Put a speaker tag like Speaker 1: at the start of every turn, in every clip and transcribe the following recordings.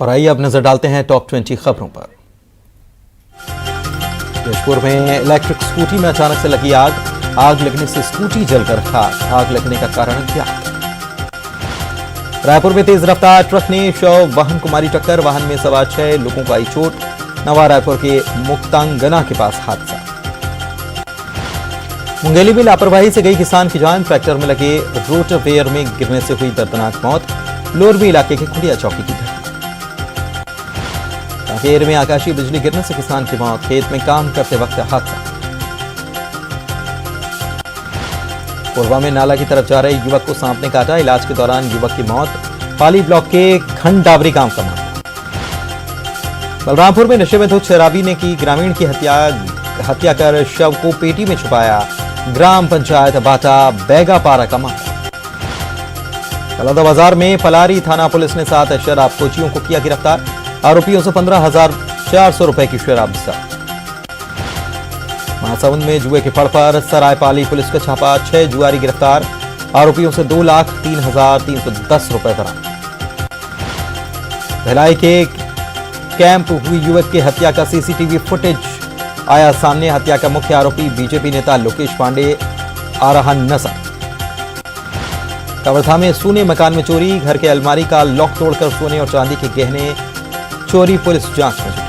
Speaker 1: और आइए अब नजर डालते हैं टॉप 20 खबरों पर। जशपुर में इलेक्ट्रिक स्कूटी में अचानक से लगी आग लगने से स्कूटी जलकर खाक। आग लगने का कारण क्या? रायपुर में तेज रफ्तार ट्रक ने शव वाहन को मारी टक्कर। वाहन में सवार 6 लोगों को आई चोट। नवा रायपुर के मुक्तांगना के पास हादसा। मुंगेली में लापरवाही से गई किसान की जान। ट्रैक्टर में लगे रोटरवेयर में गिरने से हुई दर्दनाक मौत। लोरबी इलाके के खुड़िया चौकी की घटना। कांकेर में आकाशीय बिजली गिरने से किसान की मौत। खेत में काम करते वक्त हादसा। कोरबा में नाला की तरफ जा रहे युवक को सांप ने काटा। इलाज के दौरान युवक की मौत। पाली ब्लॉक के खंडावरी गांव का मामला। बलरामपुर में नशे में धुत शराबी ने की ग्रामीण की हत्या कर शव को पेटी में छुपाया। ग्राम पंचायत बाटा बैगापारा का मामला। बलौदाबाजार में पलारी थाना पुलिस ने 7 शराब कोचियों को किया गिरफ्तार। आरोपियों से 15,400 रुपए की शराब जब्त। महासमुंद में जुए के फड़ पर सरायपाली पुलिस का छापा। 6 जुआरी गिरफ्तार। आरोपियों से 2,03,310 रुपए बरामद। भिलाई के कैंप हुई युवक की हत्या का सीसीटीवी फुटेज आया सामने। हत्या का मुख्य आरोपी बीजेपी नेता लोकेश पांडे आ रहा नजर। कवर्धा में सोने मकान में चोरी। घर के अलमारी का लॉक तोड़कर सोने और चांदी के गहने चोरी। पुलिस जांच में जुटी।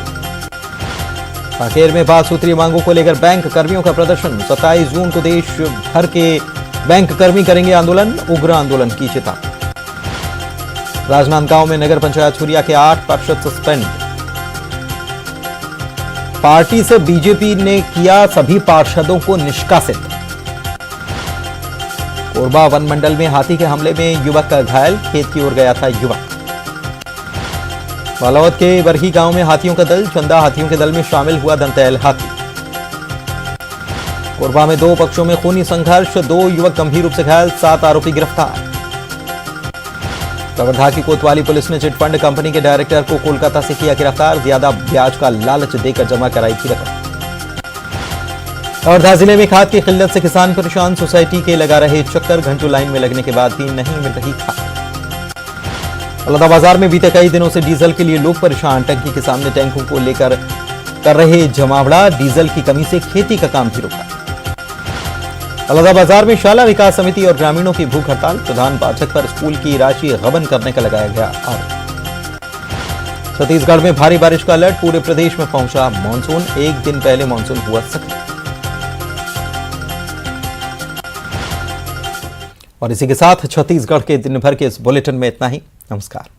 Speaker 1: कांकेर में 5 सूत्रीय मांगों को लेकर बैंक कर्मियों का प्रदर्शन। 27 जून को देश भर के बैंक कर्मी करेंगे आंदोलन। उग्र आंदोलन की चेतावनी। राजनांदगांव में नगर पंचायत छुरिया के 8 पार्षद सस्पेंड। पार्टी से बीजेपी ने किया सभी पार्षदों को निष्कासित। कोरबा वन मंडल में हाथी के हमले में युवक का घायल। खेत की ओर गया था युवक। बालावद के बरही गांव में हाथियों का दल। चंदा हाथियों के दल में शामिल हुआ दंतैल हाथी। कोरबा में 2 पक्षों में खूनी संघर्ष। 2 युवक गंभीर रूप से घायल। 7 आरोपी गिरफ्तार। कवर्धा की कोतवाली पुलिस ने चिटफंड कंपनी के डायरेक्टर को कोलकाता से किया गिरफ्तार। ज्यादा ब्याज का लालच देकर जमा कराई थी रकम। कवर्धा जिले में खाद की किल्लत से किसान परेशान। सोसाइटी के लगा रहे चक्कर। घंटों लाइन में लगने के बाद भी नहीं मिल रही खाद। बलौदाबाजार में बीते कई दिनों से डीजल के लिए लोग परेशान। टंकी के सामने टैंकों को लेकर कर रहे जमावड़ा। डीजल की कमी से खेती का काम भी रुका। बलौदाबाजार में शाला विकास समिति और ग्रामीणों की भूख हड़ताल। प्रधान पाठक पर स्कूल की राशि गबन करने का लगाया गया आरोप। छत्तीसगढ़ में भारी बारिश का अलर्ट। पूरे प्रदेश में पहुंचा मानसून। 1 दिन पहले मानसून हुआ सक्रिय। और इसी के साथ छत्तीसगढ़ के दिन भर के इस बुलेटिन में इतना ही। नमस्कार।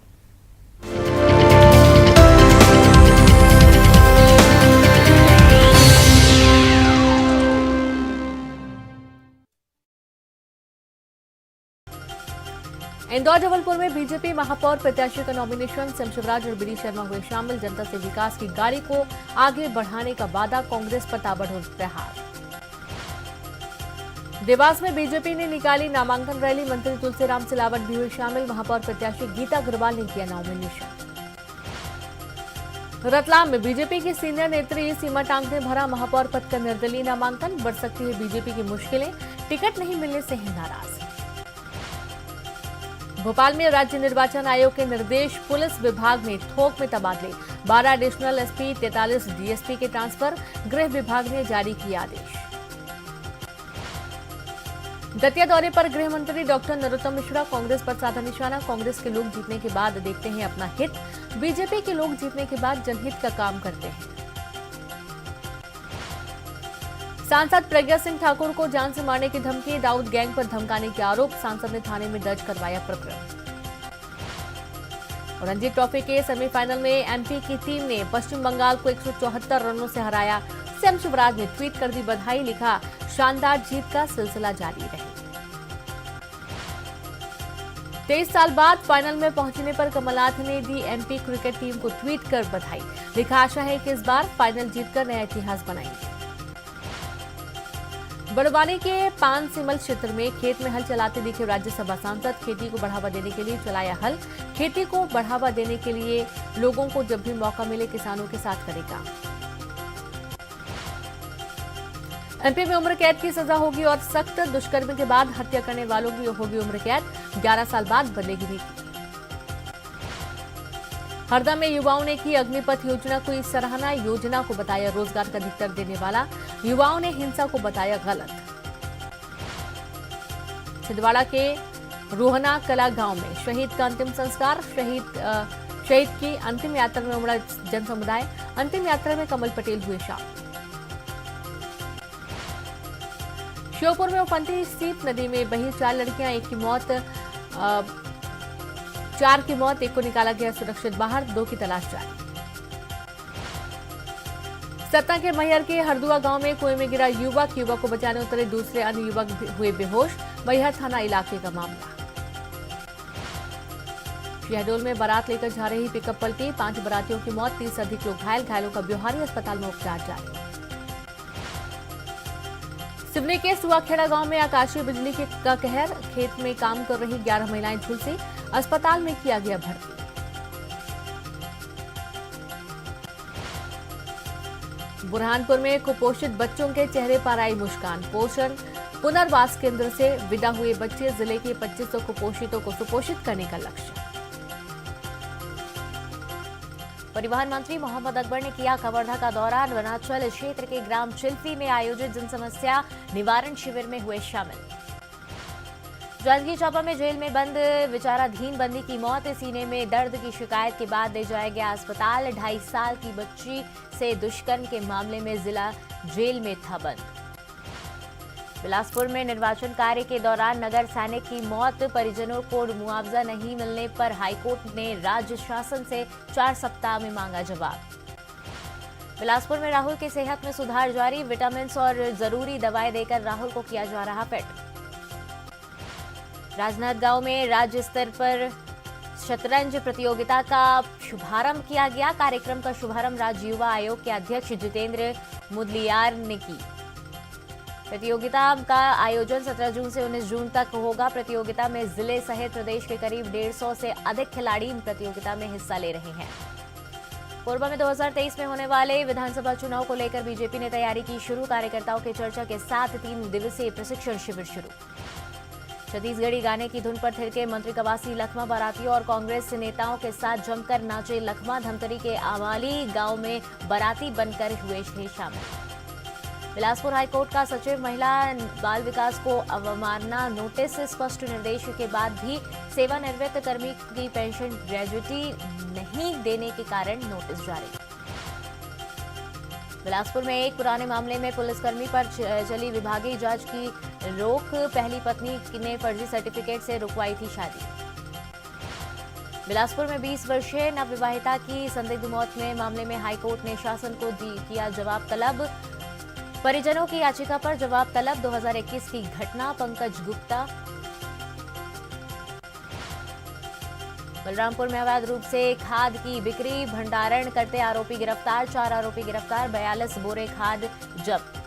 Speaker 2: इंदौर जबलपुर में बीजेपी महापौर प्रत्याशी का नॉमिनेशन। सीएम शिवराज और बीडी शर्मा हुए शामिल। जनता से विकास की गाड़ी को आगे बढ़ाने का वादा। कांग्रेस पर ताबड़तोड़ प्रहार। देवास में बीजेपी ने निकाली नामांकन रैली। मंत्री तुलसीराम सिलावट भी हुए शामिल। महापौर प्रत्याशी गीता अग्रवाल ने किया नॉमिनेशन। रतलाम में बीजेपी की सीनियर नेत्री सीमा टांग ने भरा महापौर पद का निर्दलीय नामांकन। बढ़ सकती है बीजेपी की मुश्किलें। टिकट नहीं मिलने से है नाराज। भोपाल में राज्य निर्वाचन आयोग के निर्देश। पुलिस विभाग में थोक में तबादले। 12 एडिशनल एसपी, 43 डीएसपी के ट्रांसफर। गृह विभाग ने जारी किया आदेश। दतिया दौरे पर गृह मंत्री डॉक्टर नरोत्तम मिश्रा। कांग्रेस पर साधा निशाना। कांग्रेस के लोग जीतने के बाद देखते हैं अपना हित। बीजेपी के लोग जीतने के बाद जनहित का काम करते हैं। सांसद प्रज्ञा सिंह ठाकुर को जान से मारने की धमकी। दाऊद गैंग पर धमकाने के आरोप। सांसद ने थाने में दर्ज करवाया प्रकरण। रणजी ट्रॉफी के सेमीफाइनल में एमपी की टीम ने पश्चिम बंगाल को 174 रनों से हराया। सीएम शिवराज ने ट्वीट कर दी बधाई। लिखा, शानदार जीत का सिलसिला जारी रहे। 23 साल बाद फाइनल में पहुंचने पर कमलनाथ ने दी एमपी क्रिकेट टीम को ट्वीट कर बधाई। लिखा, आशा है कि इस बार फाइनल जीतकर नया इतिहास बनाएंगे। बड़वानी के पानसिमल क्षेत्र में खेत में हल चलाते दिखे राज्यसभा सांसद। खेती को बढ़ावा देने के लिए चलाया हल। खेती को बढ़ावा देने के लिए लोगों को जब भी मौका मिले किसानों के साथ करेगा। एमपी में उम्र कैद की सजा होगी और सख्त। दुष्कर्म के बाद हत्या करने वालों की होगी उम्र कैद। 11 साल बाद बदलेगी नीति। हरदा में युवाओं ने की अग्निपथ योजना की सराहना, योजना को बताया रोजगार का अधिकतर देने वाला, युवाओं ने हिंसा को बताया गलत। छिंदवाड़ा के रोहना कला गांव में शहीद का अंतिम संस्कार, शहीद की अंतिम यात्रा में उमड़ा जन समुदाय, अंतिम यात्रा में कमल पटेल हुए शामिल। श्योपुर में उफनती सीप नदी में बही 4 लड़कियां, चार की मौत, एक को निकाला गया सुरक्षित बाहर, 2 की तलाश जारी। सतना के मैहर के हरदुआ गांव में कुएं में गिरा युवक को बचाने उतरे दूसरे अन्य युवक हुए बेहोश, मैहर थाना इलाके का मामला। शहडोल में बारात लेकर जा रही पिकअप पलटी, 5 बारातियों की मौत, 30 से अधिक लोग घायल, घायलों का ब्योहारी अस्पताल में उपचार जारी। सिवनी के सुआखेड़ा गांव में आकाशीय बिजली का कहर, खेत में काम कर रही 11 महिलाएं झुलसी, अस्पताल में किया गया भर्ती। बुरहानपुर में कुपोषित बच्चों के चेहरे पर आई मुस्कान, पोषण पुनर्वास केंद्र से विदा हुए बच्चे, जिले के 2500 कुपोषितों को सुपोषित करने का लक्ष्य।
Speaker 3: परिवहन मंत्री मोहम्मद अकबर ने किया कवर्धा का दौरा, वनांचल क्षेत्र के ग्राम चिल्फी में आयोजित जन समस्या निवारण शिविर में हुए शामिल। जांजगीर चांपा में जेल में बंद विचाराधीन बंदी की मौत, सीने में दर्द की शिकायत के बाद ले जाया गया अस्पताल, 2.5 साल की बच्ची से दुष्कर्म के मामले में जिला जेल में था बंद। बिलासपुर में निर्वाचन कार्य के दौरान नगर सैनिक की मौत, परिजनों को मुआवजा नहीं मिलने पर हाईकोर्ट ने राज्य शासन से 4 सप्ताह में मांगा जवाब। बिलासपुर में राहुल की सेहत में सुधार जारी, विटामिन और जरूरी दवाएं देकर राहुल को किया जा रहा फिट। राजनांदगांव में राज्य स्तर पर शतरंज प्रतियोगिता का शुभारंभ किया गया, कार्यक्रम का शुभारंभ राज्य युवा आयोग के अध्यक्ष जितेंद्र मुदलियार ने की। प्रतियोगिता का आयोजन 17 जून से 19 जून तक होगा। प्रतियोगिता में जिले सहित प्रदेश के करीब 150 से अधिक खिलाड़ी इन प्रतियोगिता में हिस्सा ले रहे हैं। कोरबा में 2023 में होने वाले विधानसभा चुनाव को लेकर बीजेपी ने तैयारी की शुरू, कार्यकर्ताओं की चर्चा के साथ 3 दिवसीय प्रशिक्षण शिविर शुरू। छत्तीसगढ़ी गाने की धुन पर थिरके मंत्री कवासी, लखमा बारातियों और कांग्रेस नेताओं के साथ जमकर नाचे लखमा, धमतरी के आवाली गांव में बाराती बनकर हुए शामिल। बिलासपुर हाईकोर्ट का सचिव महिला बाल विकास को अवमानना नोटिस, स्पष्ट निर्देश के बाद भी सेवानिवृत्त कर्मी की पेंशन ग्रेजुटी नहीं देने के कारण नोटिस जारी। बिलासपुर में एक पुराने मामले में पुलिसकर्मी पर चली विभागीय जांच की रोक, पहली पत्नी ने फर्जी सर्टिफिकेट से रुकवाई थी शादी। बिलासपुर में 20 वर्षीय नवविवाहिता की संदिग्ध मौत में मामले में हाईकोर्ट ने शासन को किया जवाब तलब, परिजनों की याचिका पर जवाब तलब। 2021 की घटना, पंकज गुप्ता। बलरामपुर में अवैध रूप से खाद की बिक्री भंडारण करते आरोपी गिरफ्तार, 4 आरोपी गिरफ्तार, 42 बोरे खाद जब्त।